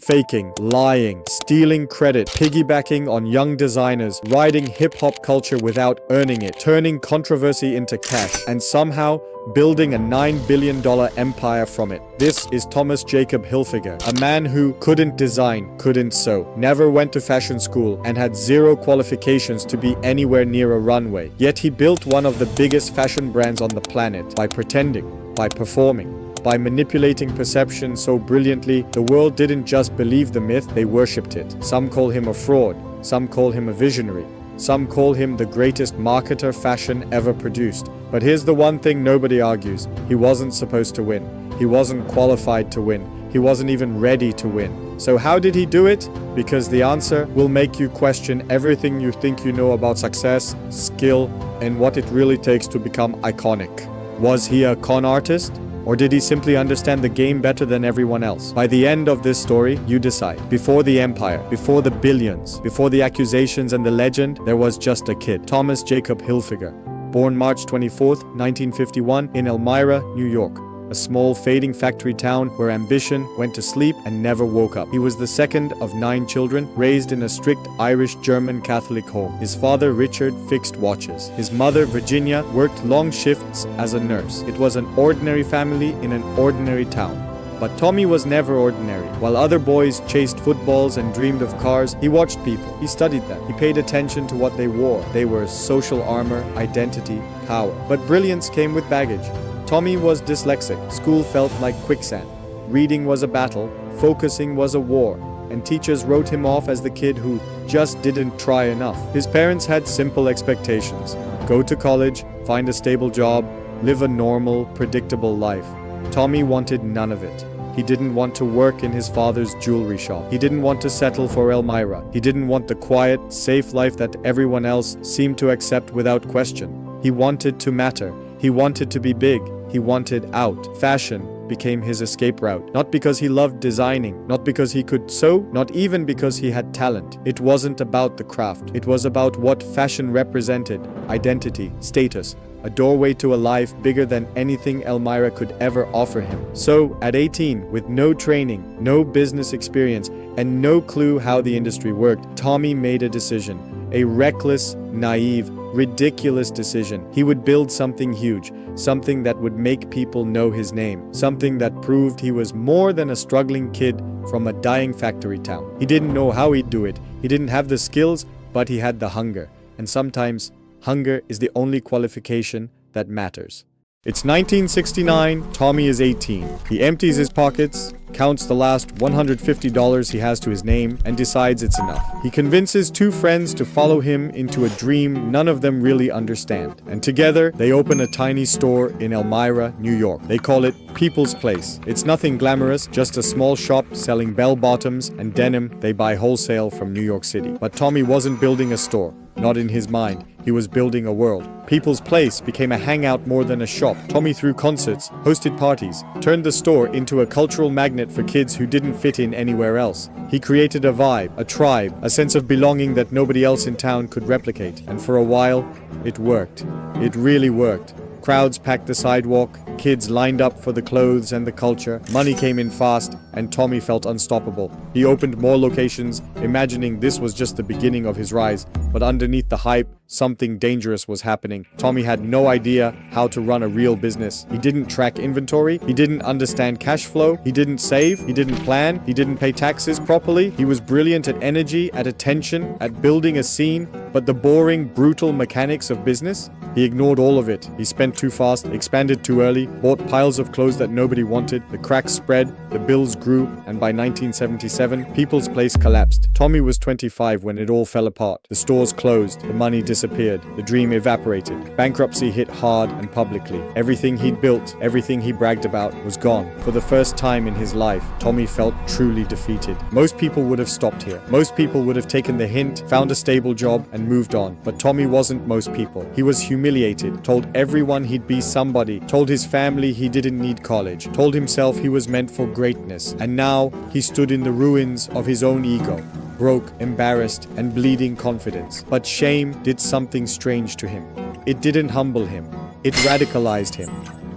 faking, lying, stealing credit, piggybacking on young designers, riding hip-hop culture without earning it, turning controversy into cash, and somehow building a $9 billion empire from it. This is Thomas Jacob Hilfiger, a man who couldn't design, couldn't sew, never went to fashion school, and had zero qualifications to be anywhere near a runway. Yet he built one of the biggest fashion brands on the planet by pretending, by performing, by manipulating perception so brilliantly, the world didn't just believe the myth, they worshipped it. Some call him a fraud, some call him a visionary, some call him the greatest marketer fashion ever produced. But here's the one thing nobody argues. He wasn't supposed to win. He wasn't qualified to win. He wasn't even ready to win. So how did he do it? Because the answer will make you question everything you think you know about success, skill, and what it really takes to become iconic. Was he a con artist? Or did he simply understand the game better than everyone else? By the end of this story, you decide. Before the empire, before the billions, before the accusations and the legend, there was just a kid, Thomas Jacob Hilfiger, born March 24th, 1951 in Elmira, New York, a small fading factory town where ambition went to sleep and never woke up. He was the second of 9 children, raised in a strict Irish-German Catholic home. His father, Richard, fixed watches. His mother, Virginia, worked long shifts as a nurse. It was an ordinary family in an ordinary town. But Tommy was never ordinary. While other boys chased footballs and dreamed of cars, he watched people. He studied them. He paid attention to what they wore. They were social armor, identity, power. But brilliance came with baggage. Tommy was dyslexic. School felt like quicksand. Reading was a battle. Focusing was a war. And teachers wrote him off as the kid who just didn't try enough. His parents had simple expectations. Go to college, find a stable job, live a normal, predictable life. Tommy wanted none of it. He didn't want to work in his father's jewelry shop. He didn't want to settle for Elmira. He didn't want the quiet, safe life that everyone else seemed to accept without question. He wanted to matter. He wanted to be big. He wanted out. Fashion became his escape route. Not because he loved designing, not because he could sew, not even because he had talent. It wasn't about the craft. It was about what fashion represented: identity, status, a doorway to a life bigger than anything Elmira could ever offer him. So, at 18, with no training, no business experience, and no clue how the industry worked, Tommy made a decision. A reckless, naive, ridiculous decision. He would build something huge, something that would make people know his name, something that proved he was more than a struggling kid from a dying factory town. He didn't know how he'd do it. He didn't have the skills, but he had the hunger. And sometimes, hunger is the only qualification that matters. It's 1969, Tommy is 18. He empties his pockets, counts the last $150 he has to his name, and decides it's enough. He convinces 2 friends to follow him into a dream none of them really understand. And together, they open a tiny store in Elmira, New York. They call it People's Place. It's nothing glamorous, just a small shop selling bell-bottoms and denim they buy wholesale from New York City. But Tommy wasn't building a store. Not in his mind. He was building a world. People's Place became a hangout more than a shop. Tommy threw concerts, hosted parties, turned the store into a cultural magnet for kids who didn't fit in anywhere else. He created a vibe, a tribe, a sense of belonging that nobody else in town could replicate. And for a while, it worked. It really worked. Crowds packed the sidewalk, kids lined up for the clothes and the culture, money came in fast, and Tommy felt unstoppable. He opened more locations, imagining this was just the beginning of his rise, but underneath the hype, something dangerous was happening. Tommy had no idea how to run a real business. He didn't track inventory, he didn't understand cash flow, he didn't save, he didn't plan, he didn't pay taxes properly. He was brilliant at energy, at attention, at building a scene, but the boring, brutal mechanics of business, he ignored all of it. He spent too fast, expanded too early, bought piles of clothes that nobody wanted, the cracks spread, the bills grew, and by 1977, People's Place collapsed. Tommy was 25 when it all fell apart. The stores closed, the money disappeared, the dream evaporated. Bankruptcy hit hard and publicly. Everything he'd built, everything he bragged about, was gone. For the first time in his life, Tommy felt truly defeated. Most people would have stopped here. Most people would have taken the hint, found a stable job, and moved on. But Tommy wasn't most people. He was humiliated, told everyone he'd be somebody, told his family he didn't need college, told himself he was meant for greatness. And now, he stood in the ruins of his own ego, broke, embarrassed, and bleeding confidence. But shame did something strange to him. It didn't humble him. It radicalized him.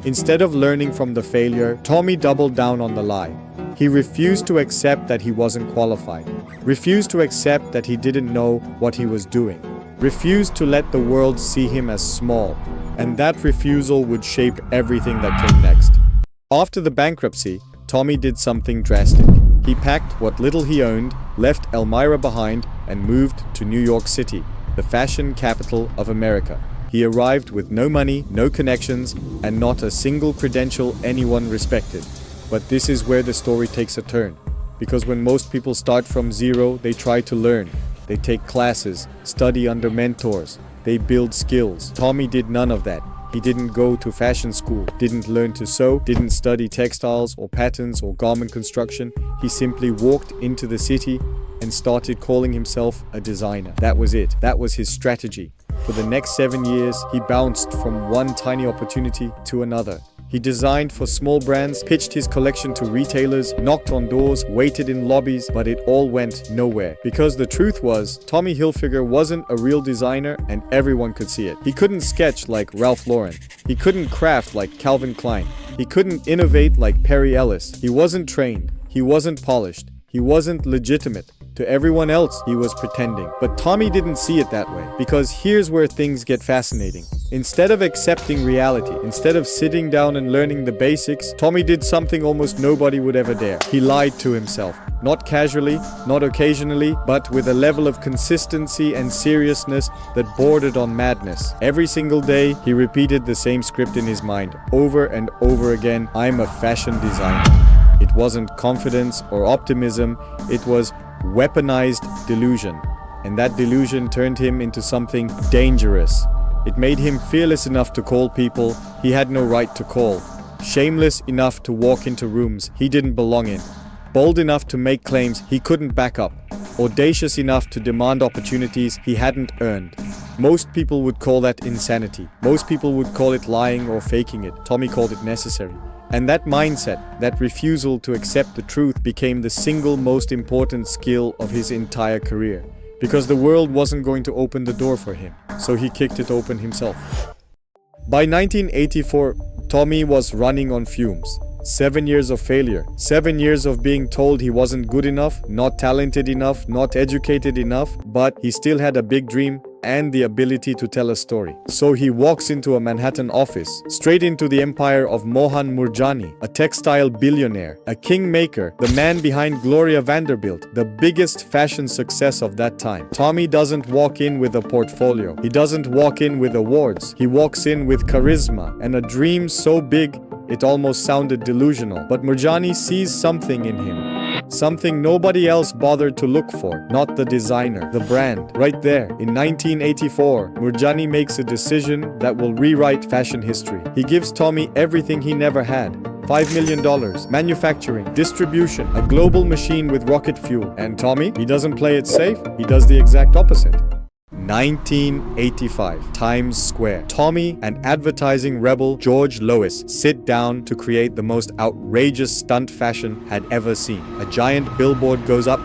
Instead of learning from the failure, Tommy doubled down on the lie. He refused to accept that he wasn't qualified, refused to accept that he didn't know what he was doing, refused to let the world see him as small, and that refusal would shape everything that came next. After the bankruptcy, Tommy did something drastic. He packed what little he owned, left Elmira behind, and moved to New York City, the fashion capital of America. He arrived with no money, no connections, and not a single credential anyone respected. But this is where the story takes a turn. Because when most people start from zero, they try to learn. They take classes, study under mentors, they build skills. Tommy did none of that. He didn't go to fashion school, didn't learn to sew, didn't study textiles or patterns or garment construction. He simply walked into the city and started calling himself a designer. That was it. That was his strategy. For the next 7 years, he bounced from one tiny opportunity to another. He designed for small brands, pitched his collection to retailers, knocked on doors, waited in lobbies, but it all went nowhere. Because the truth was, Tommy Hilfiger wasn't a real designer and everyone could see it. He couldn't sketch like Ralph Lauren. He couldn't craft like Calvin Klein. He couldn't innovate like Perry Ellis. He wasn't trained. He wasn't polished. He wasn't legitimate. To everyone else, he was pretending. But Tommy didn't see it that way, because here's where things get fascinating. Instead of accepting reality, instead of sitting down and learning the basics, Tommy did something almost nobody would ever dare. He lied to himself. Not casually, not occasionally, but with a level of consistency and seriousness that bordered on madness. Every single day, he repeated the same script in his mind, over and over again. I'm a fashion designer. It wasn't confidence or optimism, it was weaponized delusion. And that delusion turned him into something dangerous. It made him fearless enough to call people he had no right to call, shameless enough to walk into rooms he didn't belong in, bold enough to make claims he couldn't back up, audacious enough to demand opportunities he hadn't earned. Most people would call that insanity. Most people would call it lying or faking it. Tommy called it necessary. And that mindset, that refusal to accept the truth, became the single most important skill of his entire career. Because the world wasn't going to open the door for him, so he kicked it open himself. By 1984, Tommy was running on fumes. 7 years of failure. 7 years of being told he wasn't good enough, not talented enough, not educated enough, but he still had a big dream and the ability to tell a story. So he walks into a Manhattan office, straight into the empire of Mohan Murjani, a textile billionaire, a kingmaker, the man behind Gloria Vanderbilt, the biggest fashion success of that time. Tommy doesn't walk in with a portfolio. He doesn't walk in with awards. He walks in with charisma and a dream so big it almost sounded delusional. But Murjani sees something in him. Something nobody else bothered to look for. Not the designer, the brand. Right there, in 1984, Murjani makes a decision that will rewrite fashion history. He gives Tommy everything he never had. $5 million, manufacturing, distribution, a global machine with rocket fuel. And Tommy, he doesn't play it safe, he does the exact opposite. 1985, Times Square. Tommy and advertising rebel George Lois sit down to create the most outrageous stunt fashion had ever seen. A giant billboard goes up,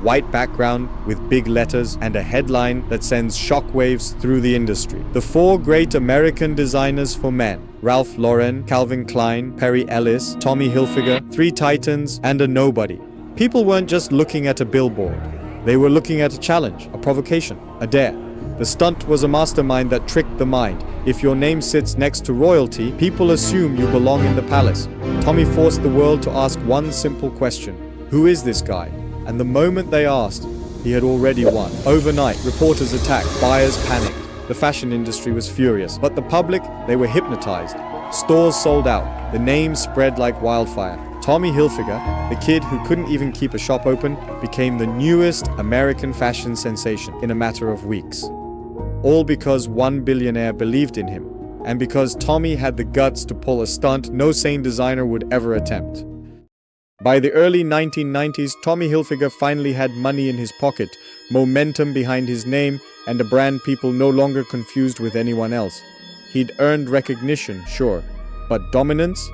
white background with big letters, and a headline that sends shockwaves through the industry. The 4 great American designers for men: Ralph Lauren, Calvin Klein, Perry Ellis, Tommy Hilfiger, 3 titans, and a nobody. People weren't just looking at a billboard. They were looking at a challenge, a provocation, a dare. The stunt was a mastermind that tricked the mind. If your name sits next to royalty, people assume you belong in the palace. Tommy forced the world to ask one simple question: who is this guy? And the moment they asked, he had already won. Overnight, reporters attacked, buyers panicked. The fashion industry was furious, but the public, they were hypnotized. Stores sold out. The name spread like wildfire. Tommy Hilfiger, the kid who couldn't even keep a shop open, became the newest American fashion sensation in a matter of weeks. All because one billionaire believed in him, and because Tommy had the guts to pull a stunt no sane designer would ever attempt. By the early 1990s, Tommy Hilfiger finally had money in his pocket, momentum behind his name, and a brand people no longer confused with anyone else. He'd earned recognition, sure, but dominance?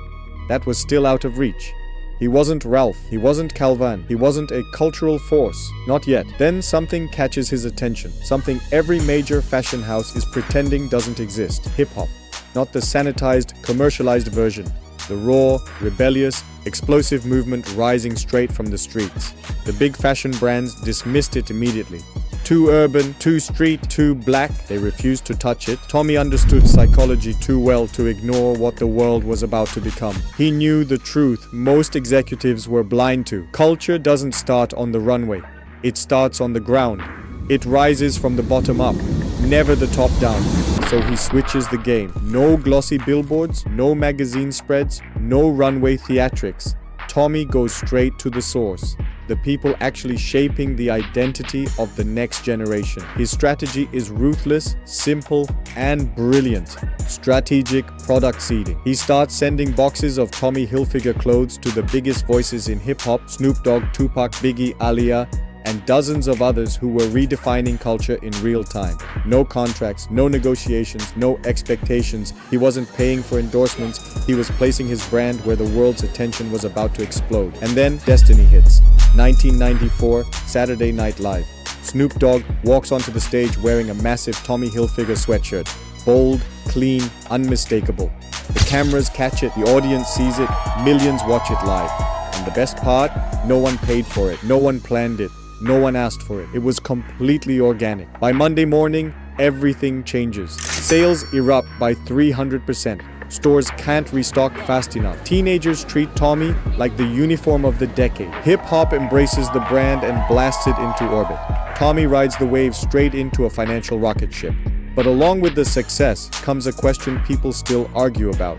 That was still out of reach. He wasn't Ralph, he wasn't Calvin, he wasn't a cultural force. Not yet. Then something catches his attention. Something every major fashion house is pretending doesn't exist. Hip-hop. Not the sanitized, commercialized version. The raw, rebellious, explosive movement rising straight from the streets. The big fashion brands dismissed it immediately. Too urban, too street, too black, they refused to touch it. Tommy understood psychology too well to ignore what the world was about to become. He knew the truth most executives were blind to. Culture doesn't start on the runway. It starts on the ground. It rises from the bottom up, never the top down. So he switches the game. No glossy billboards, no magazine spreads, no runway theatrics. Tommy goes straight to the source. The people actually shaping the identity of the next generation. His strategy is ruthless, simple, and brilliant. Strategic product seeding. He starts sending boxes of Tommy Hilfiger clothes to the biggest voices in hip-hop, Snoop Dogg, Tupac, Biggie, Aaliyah, and dozens of others who were redefining culture in real time. No contracts, no negotiations, no expectations. He wasn't paying for endorsements. He was placing his brand where the world's attention was about to explode. And then destiny hits. 1994, Saturday Night Live. Snoop Dogg walks onto the stage wearing a massive Tommy Hilfiger sweatshirt. Bold, clean, unmistakable. The cameras catch it, the audience sees it, millions watch it live. And the best part, no one paid for it, no one planned it. No one asked for it. It was completely organic. By Monday morning, everything changes. Sales erupt by 300%. Stores can't restock fast enough. Teenagers treat Tommy like the uniform of the decade. Hip-hop embraces the brand and blasts it into orbit. Tommy rides the wave straight into a financial rocket ship. But along with the success comes a question people still argue about.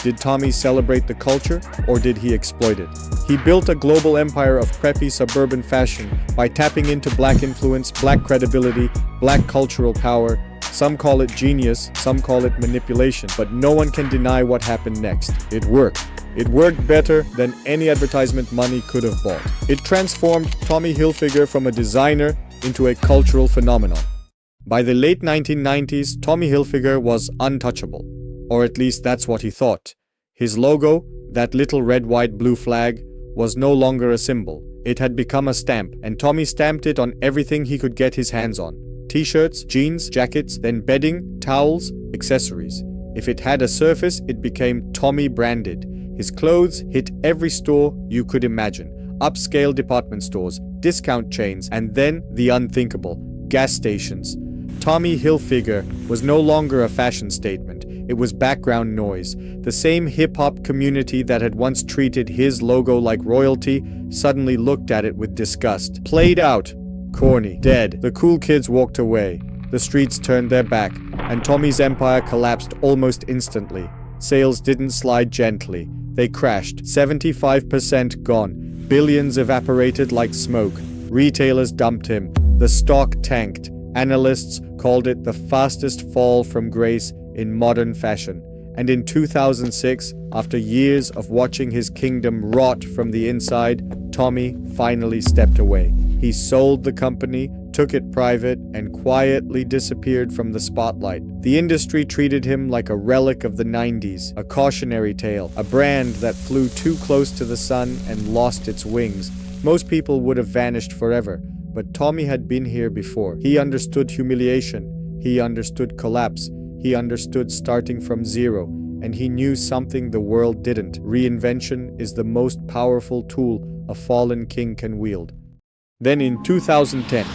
Did Tommy celebrate the culture, or did he exploit it? He built a global empire of preppy suburban fashion by tapping into black influence, black credibility, black cultural power. Some call it genius, some call it manipulation, but no one can deny what happened next. It worked. It worked better than any advertisement money could have bought. It transformed Tommy Hilfiger from a designer into a cultural phenomenon. By the late 1990s, Tommy Hilfiger was untouchable. Or at least that's what he thought. His logo, that little red, white, blue flag, was no longer a symbol. It had become a stamp, and Tommy stamped it on everything he could get his hands on. T-shirts, jeans, jackets, then bedding, towels, accessories. If it had a surface, it became Tommy branded. His clothes hit every store you could imagine. Upscale department stores, discount chains, and then the unthinkable, gas stations. Tommy Hilfiger was no longer a fashion statement. It was background noise. The same hip-hop community that had once treated his logo like royalty suddenly looked at it with disgust. Played out. Corny. Dead. The cool kids walked away. The streets turned their back, and Tommy's empire collapsed almost instantly. Sales didn't slide gently. They crashed. 75% gone. Billions evaporated like smoke. Retailers dumped him. The stock tanked. Analysts called it the fastest fall from grace in modern fashion. And in 2006, after years of watching his kingdom rot from the inside, Tommy finally stepped away. He sold the company, took it private, and quietly disappeared from the spotlight. The industry treated him like a relic of the 90s, a cautionary tale, a brand that flew too close to the sun and lost its wings. Most people would have vanished forever, but Tommy had been here before. He understood humiliation. He understood collapse. He understood starting from zero, and he knew something the world didn't. Reinvention is the most powerful tool a fallen king can wield. Then in 2010,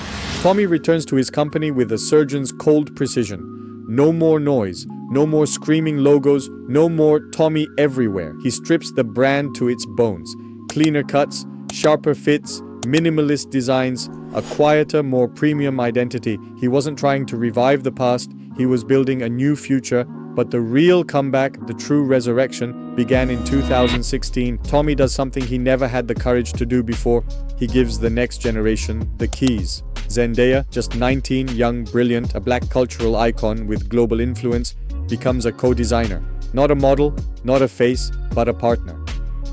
Tommy returns to his company with a surgeon's cold precision. No more noise, no more screaming logos, no more Tommy everywhere. He strips the brand to its bones. Cleaner cuts, sharper fits, minimalist designs, a quieter, more premium identity. He wasn't trying to revive the past. He was building a new future, but the real comeback, the true resurrection, began in 2016. Tommy does something he never had the courage to do before. He gives the next generation the keys. Zendaya, just 19, young, brilliant, a black cultural icon with global influence, becomes a co-designer. Not a model, not a face, but a partner.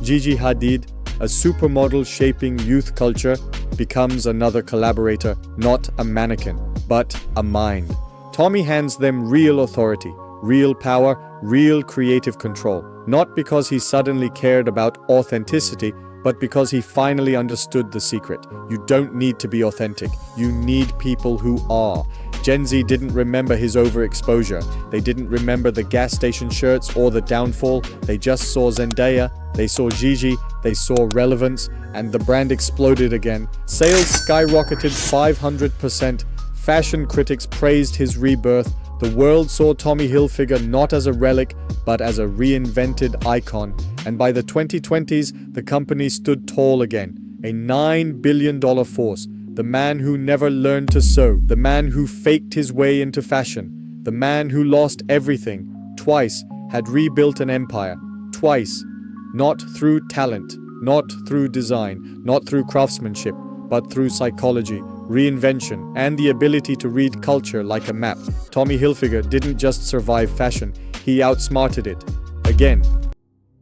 Gigi Hadid, a supermodel shaping youth culture, becomes another collaborator, not a mannequin, but a mind. Tommy hands them real authority, real power, real creative control. Not because he suddenly cared about authenticity, but because he finally understood the secret. You don't need to be authentic. You need people who are. Gen Z didn't remember his overexposure. They didn't remember the gas station shirts or the downfall. They just saw Zendaya, they saw Gigi, they saw relevance, and the brand exploded again. Sales skyrocketed 500%. Fashion critics praised his rebirth. The world saw Tommy Hilfiger not as a relic, but as a reinvented icon. And by the 2020s, the company stood tall again. A $9 billion force. The man who never learned to sew. The man who faked his way into fashion. The man who lost everything. Twice had rebuilt an empire. Twice. Not through talent, not through design, not through craftsmanship, but through psychology, reinvention, and the ability to read culture like a map. Tommy Hilfiger didn't just survive fashion, he outsmarted it. Again.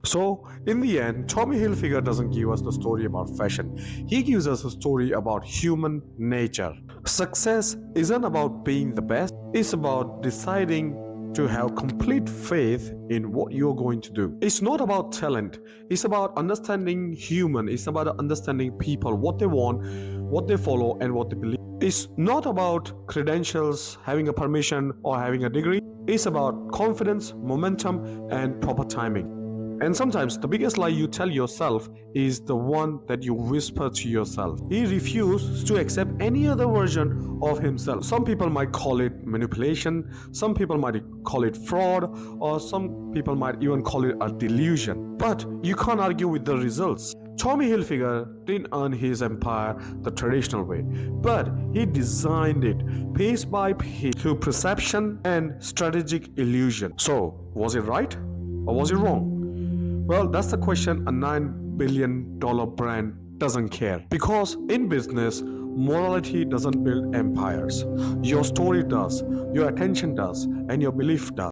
So, in the end, Tommy Hilfiger doesn't give us the story about fashion. He gives us a story about human nature. Success isn't about being the best, it's about deciding to have complete faith in what you're going to do. It's not about talent, it's about understanding human, it's about understanding people, what they want, what they follow, and what they believe. It's not about credentials, having a permission, or having a degree. It's about confidence, momentum, and proper timing. And sometimes the biggest lie you tell yourself is the one that you whisper to yourself. He refused to accept any other version of himself. Some people might call it manipulation, some people might call it fraud, or some people might even call it a delusion. But you can't argue with the results. Tommy Hilfiger didn't earn his empire the traditional way, but he designed it piece by piece through perception and strategic illusion. So, was it right or was it wrong? Well, that's the question a $9 billion brand doesn't care. Because in business, morality doesn't build empires. Your story does, your attention does, and your belief does.